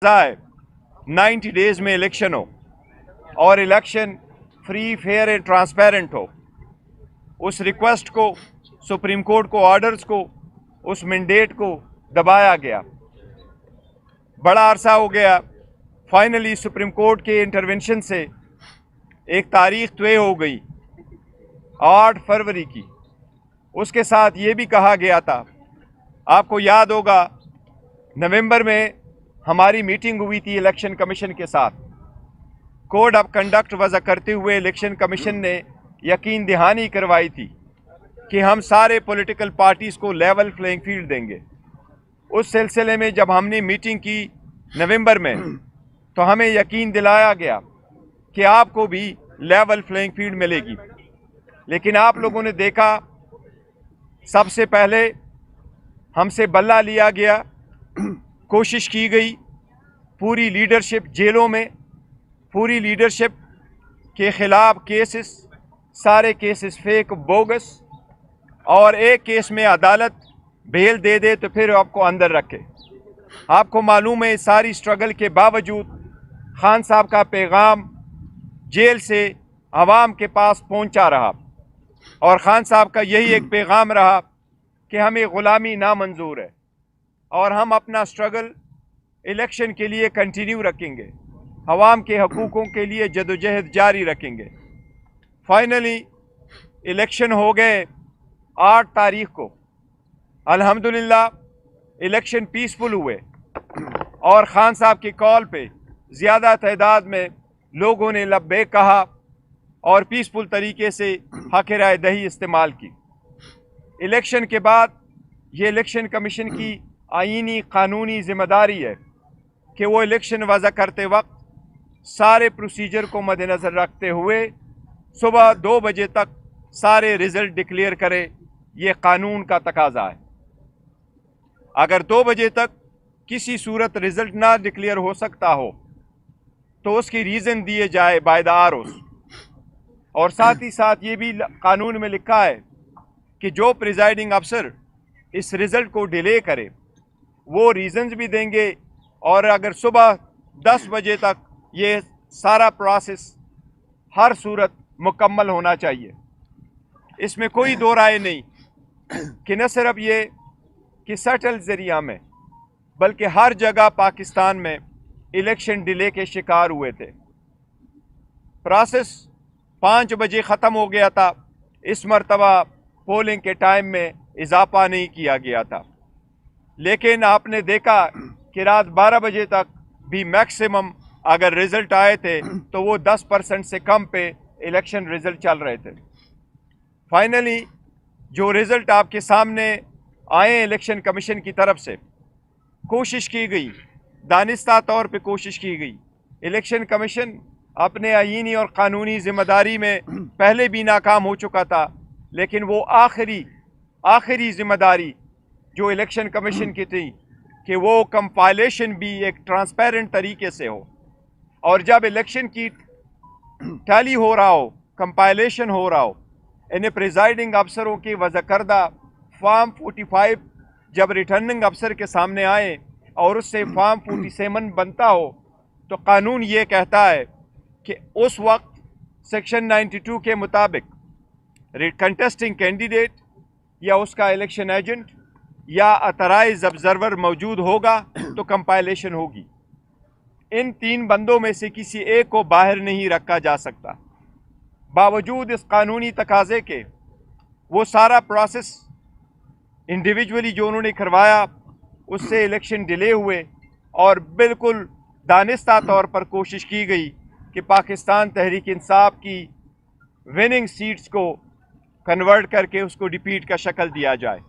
है 90 डेज में इलेक्शन हो और election free, fair and transparent हो। उस रिक्वेस्ट को, सुप्रीम कोर्ट को ऑर्डर्स को, उस मैंडेट को दबाया गया। बड़ा अरसा हो गया, फाइनली सुप्रीम कोर्ट के इंटरवेंशन से एक तारीख तय हो गई 8 फरवरी की। उसके साथ ये भी कहा गया था, आपको याद होगा, नवंबर में हमारी मीटिंग हुई थी इलेक्शन कमीशन के साथ। कोड ऑफ कंडक्ट वज़ा करते हुए इलेक्शन कमीशन ने यकीन दहानी करवाई थी कि हम सारे पॉलिटिकल पार्टीज़ को लेवल प्लेइंग फील्ड देंगे। उस सिलसिले में जब हमने मीटिंग की नवंबर में, तो हमें यकीन दिलाया गया कि आपको भी लेवल प्लेइंग फील्ड मिलेगी। लेकिन आप लोगों ने देखा, सबसे पहले हमसे बल्ला लिया गया, कोशिश की गई, पूरी लीडरशिप जेलों में, पूरी लीडरशिप के ख़िलाफ़ केसेस, सारे केसेस फेक, बोगस, और एक केस में अदालत बेल दे दे तो फिर आपको अंदर रखे। आपको मालूम है, सारी स्ट्रगल के बावजूद खान साहब का पैगाम जेल से आवाम के पास पहुंचा रहा और खान साहब का यही एक पैगाम रहा कि हमें ग़ुलामी नामंजूर है और हम अपना स्ट्रगल इलेक्शन के लिए कंटिन्यू रखेंगे, अवाम के हकूक़ों के लिए जदोजहद जारी रखेंगे। फाइनली इलेक्शन हो गए 8 तारीख को। अल्हम्दुलिल्लाह इलेक्शन पीसफुल हुए और ख़ान साहब की कॉल पे ज़्यादा तादाद में लोगों ने लब्बैक कहा और पीसफुल तरीके से हक़ राय दही इस्तेमाल की। इलेक्शन के बाद ये इलेक्शन कमीशन की आईनी कानूनी ज़िम्मेदारी है कि वो इलेक्शन वज़ा करते वक्त सारे प्रोसीजर को मद्देनज़र रखते हुए सुबह 2 बजे तक सारे रिज़ल्ट डिक्लेयर करे। ये कानून का तकाज़ा है। अगर 2 बजे तक किसी सूरत रिज़ल्ट ना डिक्लेयर हो सकता हो तो उसकी रीज़न दिए जाए बाय द आरओज़। और साथ ही साथ ये भी कानून में लिखा है कि जो प्रिजाइडिंग अफसर इस रिज़ल्ट को डिले करे वो रीज़न्स भी देंगे। और अगर सुबह 10 बजे तक ये सारा प्रोसेस हर सूरत मुकम्मल होना चाहिए। इसमें कोई दो राय नहीं कि न सिर्फ ये कि सटल ज़रिया में, बल्कि हर जगह पाकिस्तान में इलेक्शन डिले के शिकार हुए थे। प्रोसेस 5 बजे ख़त्म हो गया था। इस मरतबा पोलिंग के टाइम में इजाफा नहीं किया गया था, लेकिन आपने देखा कि रात 12 बजे तक भी मैक्सिमम अगर रिज़ल्ट आए थे तो वो 10% से कम पे इलेक्शन रिज़ल्ट चल रहे थे। फाइनली जो रिज़ल्ट आपके सामने आए इलेक्शन कमीशन की तरफ से, कोशिश की गई, दानिस्ता तौर पे कोशिश की गई। इलेक्शन कमीशन अपने आईनी और क़ानूनी ज़िम्मेदारी में पहले भी नाकाम हो चुका था, लेकिन वो आखिरी ज़िम्मेदारी जो इलेक्शन कमीशन की थी कि वो कंपाइलेशन भी एक ट्रांसपेरेंट तरीके से हो, और जब इलेक्शन की टैली हो रहा हो, कंपाइलेशन हो रहा हो, इन्हें प्रिजाइडिंग अफसरों की वज़ा करदा फॉर्म 45 जब रिटर्निंग अफसर के सामने आए और उससे फॉर्म 47 बनता हो, तो कानून ये कहता है कि उस वक्त सेक्शन 92 के मुताबिक कंटेस्टिंग कैंडिडेट या उसका इलेक्शन एजेंट या अथराइज ऑब्जर्वर मौजूद होगा तो कंपाइलेशन होगी। इन 3 बंदों में से किसी एक को बाहर नहीं रखा जा सकता। बावजूद इस कानूनी तकाज़े के वो सारा प्रोसेस इंडिविजुअली जो उन्होंने करवाया, उससे इलेक्शन डिले हुए और बिल्कुल दानिस्ता तौर पर कोशिश की गई कि पाकिस्तान तहरीक इंसाफ की विनिंग सीट्स को कन्वर्ट करके उसको डिफीट का शक्ल दिया जाए।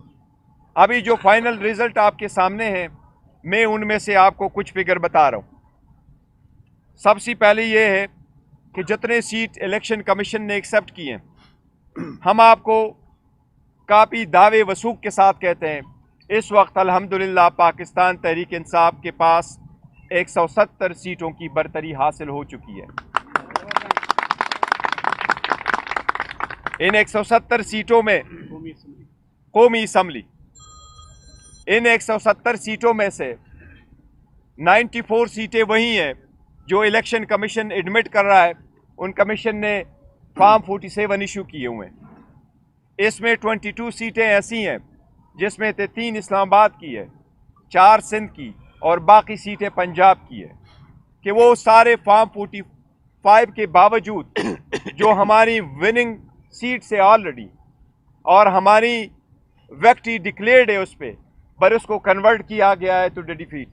अभी जो फाइनल रिज़ल्ट आपके सामने हैं, मैं उनमें से आपको कुछ फिगर बता रहा हूँ। सबसे पहले ये है कि जितने सीट इलेक्शन कमीशन ने एक्सेप्ट किए हैं, हम आपको काफ़ी दावे वसूख के साथ कहते हैं, इस वक्त अल्हम्दुलिल्लाह पाकिस्तान तहरीक इंसाफ के पास 170 सीटों की बरतरी हासिल हो चुकी है। इन 170 सीटों में कौमी असम्बली, इन 170 सीटों में से 94 सीटें वही हैं जो इलेक्शन कमीशन एडमिट कर रहा है। उन कमीशन ने फॉर्म 47 इशू किए हुए हैं। इसमें 22 सीटें ऐसी हैं जिसमें से 3 इस्लामाबाद की है, 4 सिंध की और बाकी सीटें पंजाब की है। कि वो सारे फॉर्म 45 के बावजूद जो हमारी विनिंग सीट से ऑलरेडी और हमारी विक्ट्री डिक्लेयर्ड है उस पर उसको कन्वर्ट किया गया है टू डिफीट,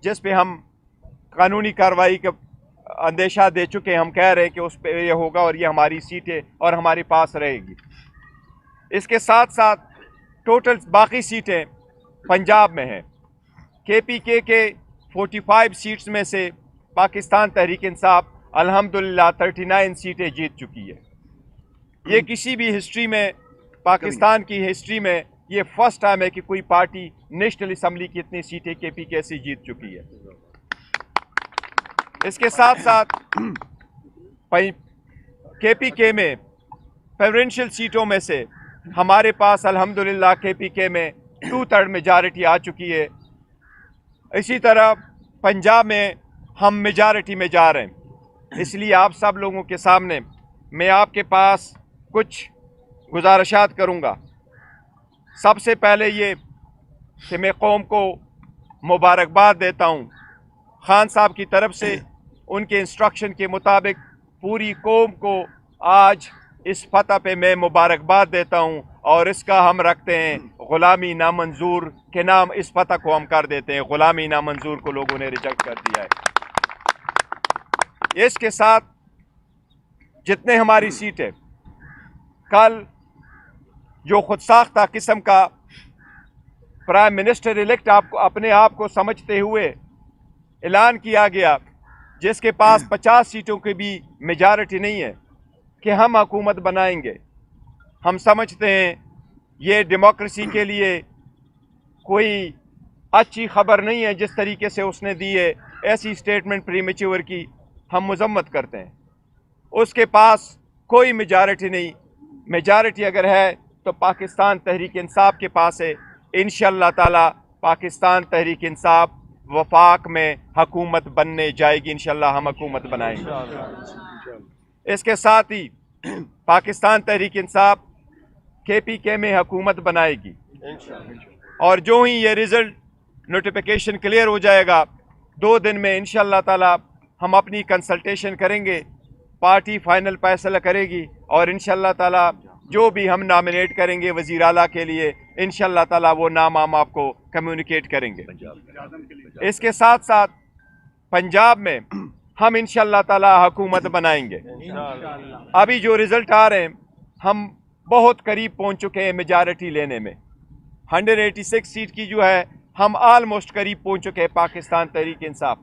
जिस पे हम कानूनी कार्रवाई का अंदेशा दे चुके हैं। हम कह रहे हैं कि उस पर यह होगा और ये हमारी सीटें और हमारे पास रहेगी। इसके साथ साथ टोटल बाकी सीटें पंजाब में हैं। KPK के 45 सीट्स में से पाकिस्तान तहरीक इंसाफ अल्हम्दुलिल्लाह 39 सीटें जीत चुकी है। ये किसी भी हिस्ट्री में, पाकिस्तान की हिस्ट्री में ये फर्स्ट टाइम है कि कोई पार्टी नेशनल असम्बली की इतनी सीटें KPK से जीत चुकी है। इसके साथ साथ KPK में प्रेफरेंशियल सीटों में से हमारे पास अल्हम्दुलिल्लाह KPK में 2/3 मेजॉरिटी आ चुकी है। इसी तरह पंजाब में हम मेजॉरिटी में जा रहे हैं। इसलिए आप सब लोगों के सामने मैं आपके पास कुछ गुजारिशात करूँगा। सबसे पहले ये कि मैं कौम को मुबारकबाद देता हूँ। खान साहब की तरफ से उनके इंस्ट्रक्शन के मुताबिक पूरी कौम को आज इस फतह पे मैं मुबारकबाद देता हूँ और इसका हम रखते हैं ग़ुलामी नामंजूर के नाम। इस फतह को हम कर देते हैं, ग़ुलामी नामंजूर को लोगों ने रिजेक्ट कर दिया है। इसके साथ जितने हमारी सीटें, कल जो खुद साख्ता किस्म का प्राइम मिनिस्टर इलेक्ट आपको अपने आप को समझते हुए ऐलान किया गया, जिसके पास 50 सीटों की भी मेजॉरिटी नहीं है, कि हम हुकूमत बनाएंगे। हम समझते हैं ये डेमोक्रेसी के लिए कोई अच्छी खबर नहीं है जिस तरीके से उसने दी है। ऐसी स्टेटमेंट प्रीमेच्योर की हम मजम्मत करते हैं। उसके पास कोई मेजॉरिटी नहीं। मेजॉरिटी अगर है तो पाकिस्तान तहरीक इंसाफ के पास है। इंशाअल्लाह ताला पाकिस्तान तहरीक इंसाफ वफाक में हुकूमत बनने जाएगी। इंशाअल्लाह हम हुकूमत बनाएंगे। इसके साथ ही पाकिस्तान तहरीक इंसाफ KPK में हुकूमत बनाएगी और जो ही ये रिज़ल्ट नोटिफिकेशन क्लियर हो जाएगा 2 दिन में इंशाअल्लाह ताला हम अपनी कंसल्टेशन करेंगे, पार्टी फाइनल फैसला करेगी और इंशाअल्लाह ताला जो भी हम नॉमिनेट करेंगे वज़ीर आला के लिए इंशाअल्लाह ताला वो नाम हम आपको कम्युनिकेट करेंगे। इसके साथ साथ पंजाब में हम इंशाअल्लाह ताला हुकूमत बनाएंगे। अभी जो रिज़ल्ट आ रहे हैं हम बहुत करीब पहुंच चुके हैं मेजॉरिटी लेने में। 186 सीट की जो है हम आलमोस्ट करीब पहुंच चुके हैं पाकिस्तान तहरीक इंसाफ।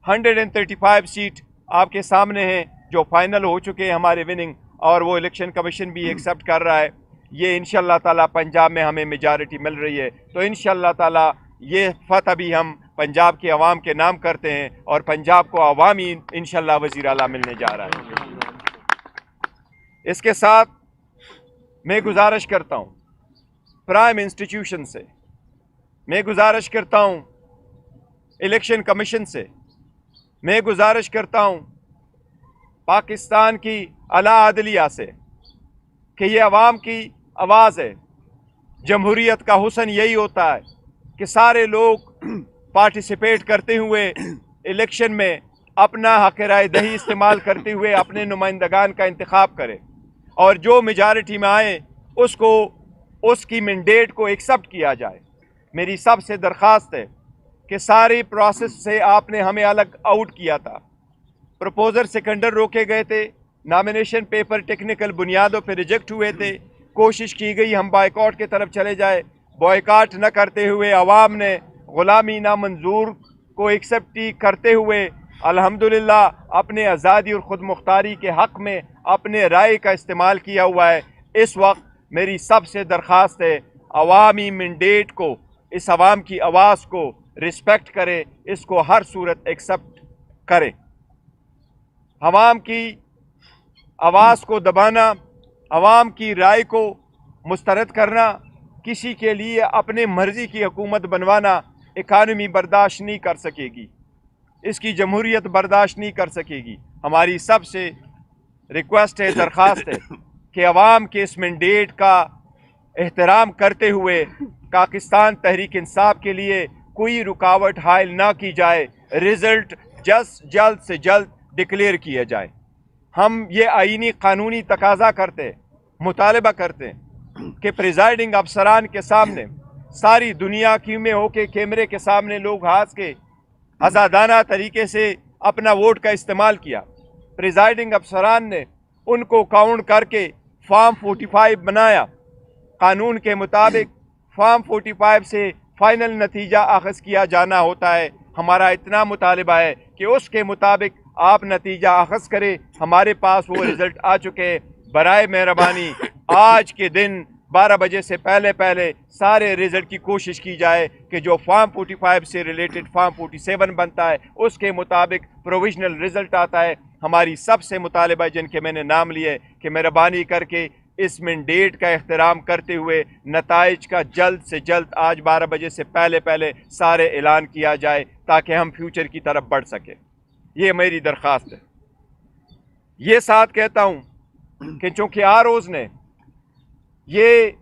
135 सीट आपके सामने हैं जो फाइनल हो चुके हैं हमारे विनिंग, और वो इलेक्शन कमीशन भी एक्सेप्ट कर रहा है। ये इंशाअल्लाह ताला पंजाब में हमें मेजॉरिटी मिल रही है, तो इंशाअल्लाह ताला ये फतह भी हम पंजाब के अवाम के नाम करते हैं और पंजाब को अवामी इंशाअल्लाह वज़ीर आला मिलने जा रहा है। इसके साथ मैं गुजारिश करता हूँ प्राइम इंस्टीट्यूशन से, मैं गुजारिश करता हूँ इलेक्शन कमीशन से, मैं गुजारिश करता हूँ पाकिस्तान की आला अदलिया से कि ये अवाम की आवाज़ है। जमहूरियत का हुस्न यही होता है कि सारे लोग पार्टिसिपेट करते हुए इलेक्शन में अपना हक़ राय दही इस्तेमाल करते हुए अपने नुमाइंदगान का इंतखाब करें और जो मेजॉरिटी में आए उसको उसकी मैंडेट को एक्सेप्ट किया जाए। मेरी सबसे दरख्वास्त है कि सारी प्रोसेस से आपने हमें अलग आउट किया था। प्रपोजर सेकेंडर रोके गए थे, नॉमिनेशन पेपर टेक्निकल बुनियादों पर रिजेक्ट हुए थे, कोशिश की गई हम बायकॉट की तरफ चले जाए। बॉयकॉट न करते हुए अवाम ने ग़ुलामी नामंजूर को एक्सेप्ट करते हुए अल्हम्दुलिल्लाह अपने आज़ादी और ख़ुद मुख्तारी के हक़ में अपने राय का इस्तेमाल किया हुआ है। इस वक्त मेरी सबसे दरख्वास्त है अवामी मैंडेट को, इस अवाम की आवाज़ को रिस्पेक्ट करे, इसको हर सूरत एक्सेप्ट करे। अवाम की आवाज़ को दबाना, अवाम की राय को मुस्तरद करना, किसी के लिए अपने मर्ज़ी की हुकूमत बनवाना, इकानमी बर्दाश्त नहीं कर सकेगी, इसकी जमहूरियत बर्दाश्त नहीं कर सकेगी। हमारी सबसे रिक्वेस्ट है, दरख्वास्त है कि अवाम के इस मैंडेट का एहतराम करते हुए पाकिस्तान तहरीक इंसाफ के लिए कोई रुकावट हायल ना की जाए, रिज़ल्ट जल्द से जल्द डिक्लेयर किया जाए। हम ये आईनी कानूनी तकाजा करते, मुतालबा करते कि प्रिजाइडिंग अफसरान के सामने सारी दुनिया की में होके कैमरे के सामने लोग हाथ के आज़ादाना तरीके से अपना वोट का इस्तेमाल किया। प्रिजाइडिंग अफसरान ने उनको काउंट करके फॉर्म 45 बनाया। कानून के मुताबिक फॉर्म 45 से फाइनल नतीजा अखज़ किया जाना होता है। हमारा इतना मुतालिबा है कि उसके मुताबिक आप नतीजा अखज़ करें। हमारे पास वो रिज़ल्ट आ चुके हैं। बराए मेहरबानी आज के दिन 12 बजे से पहले सारे रिज़ल्ट की कोशिश की जाए कि जो फॉर्म 45 से रिलेटेड फॉर्म 47 बनता है उसके मुताबिक प्रोविजनल रिज़ल्ट आता है। हमारी सबसे मुतालिबा जिनके मैंने नाम लिए कि मेहरबानी करके इस मैंडेट का एहतराम करते हुए नताइज का जल्द से जल्द आज 12 बजे से पहले सारे ऐलान किया जाए ताकि हम फ्यूचर की तरफ बढ़ सके। ये मेरी दरख्वास्त है। ये साथ कहता हूँ कि चूँकि आरओज़ ने ये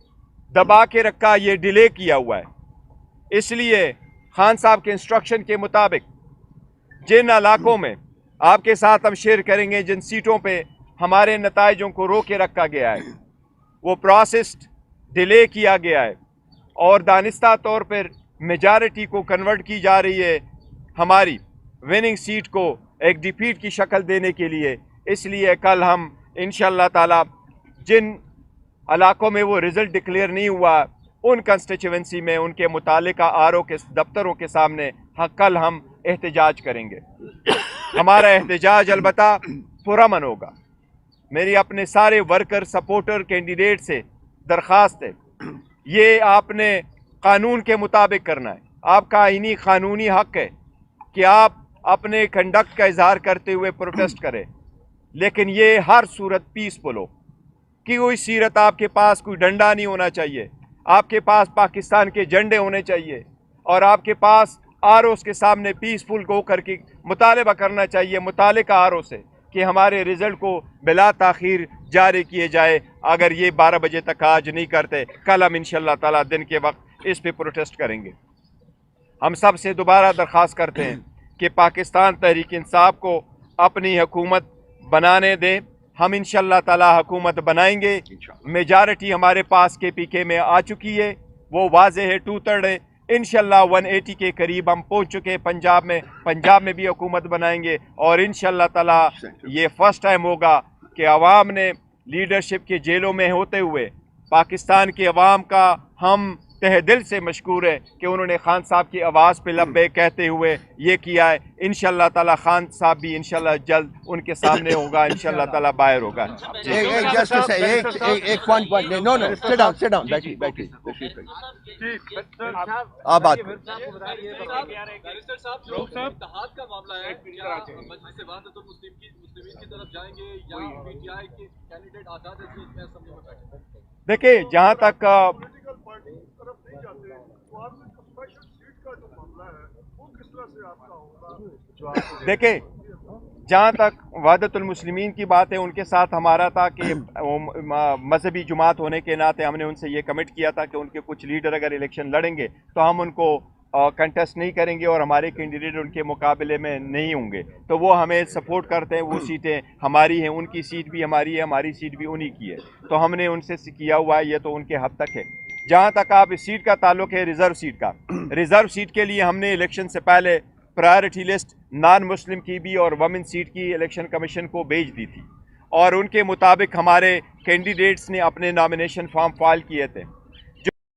दबा के रखा, ये डिले किया हुआ है, इसलिए खान साहब के इंस्ट्रक्शन के मुताबिक जिन इलाकों में आपके साथ हम शेयर करेंगे, जिन सीटों पे हमारे नताइजों को रोक के रखा गया है, वो प्रोसेस डिले किया गया है और दानिस्ता तौर पर मेजॉरिटी को कन्वर्ट की जा रही है हमारी विनिंग सीट को एक डिफीट की शक्ल देने के लिए। इसलिए कल हम इंशाअल्लाह ताला जिन इलाकों में वो रिज़ल्ट डिक्लेयर नहीं हुआ उन कंस्टिट्यूएंसी में उनके मुतालिका आरओ के दफ्तरों के सामने कल हम एहतजाज करेंगे। हमारा एहतजाज अलबत्ता पुरअमन होगा। मेरी अपने सारे वर्कर, सपोर्टर, कैंडिडेट से दरख्वास्त है, ये आपने कानून के मुताबिक करना है। आपका आईनी कानूनी हक है कि आप अपने कंडक्ट का इजहार करते हुए प्रोटेस्ट करें, लेकिन ये हर सूरत पीसफुल हो कि कोई सीरत आपके पास कोई डंडा नहीं होना चाहिए, आपके पास पाकिस्तान के झंडे होने चाहिए और आपके पास आरओ के सामने पीसफुल होकर के मुतालबा करना चाहिए मुतालिका आरओ से कि हमारे रिज़ल्ट को बिला ताख़ीर जारी किए जाए। अगर ये 12 बजे तक आज नहीं करते, कल हम इंशाअल्लाह ताला दिन के वक्त इस पे प्रोटेस्ट करेंगे। हम सब से दोबारा दरख्वास्त करते हैं कि पाकिस्तान तहरीक इंसाफ को अपनी हुकूमत बनाने दें। हम इंशाअल्लाह ताला हुकूमत बनाएंगे। मेजॉरिटी हमारे पास KPK में आ चुकी है, वो वाज़ेह है, 2/3 है। इंशाअल्लाह 180 के करीब हम पहुंच चुके हैं पंजाब में भी हुकूमत बनाएंगे और इंशाअल्लाह ताला ये फर्स्ट टाइम होगा कि अवाम ने लीडरशिप के जेलों में होते हुए पाकिस्तान की अवाम का हम तहे दिल से मशकूर है कि उन्होंने खान साहब की आवाज़ पे लब्बे कहते हुए ये किया है। इंशाअल्लाह ताला खान साहब भी इंशाअल्लाह जल्द उनके सामने होगा, इंशाअल्लाह ताला बाहर होगा। एक पॉइंट नो सिट डाउन बैठिए आप बात देखिए, जहाँ तक देखिए जहाँ तक वहदतुल मुस्लिमीन की बात है, उनके साथ हमारा था कि मजहबी जुमात होने के नाते हमने उनसे ये कमिट किया था कि उनके कुछ लीडर अगर इलेक्शन लड़ेंगे तो हम उनको कंटेस्ट नहीं करेंगे और हमारे कैंडिडेट उनके मुकाबले में नहीं होंगे। तो वो हमें सपोर्ट करते हैं, वो सीटें हमारी हैं, उनकी सीट भी हमारी है, हमारी सीट भी उन्हीं की है। तो हमने उनसे किया हुआ है, ये तो उनके हद तक है। जहाँ तक आप इस सीट का ताल्लुक है रिज़र्व सीट का, रिज़र्व सीट के लिए हमने इलेक्शन से पहले प्रायोरिटी लिस्ट नॉन मुस्लिम की भी और वमेन सीट की इलेक्शन कमीशन को भेज दी थी और उनके मुताबिक हमारे कैंडिडेट्स ने अपने नॉमिनेशन फॉर्म फाइल किए थे।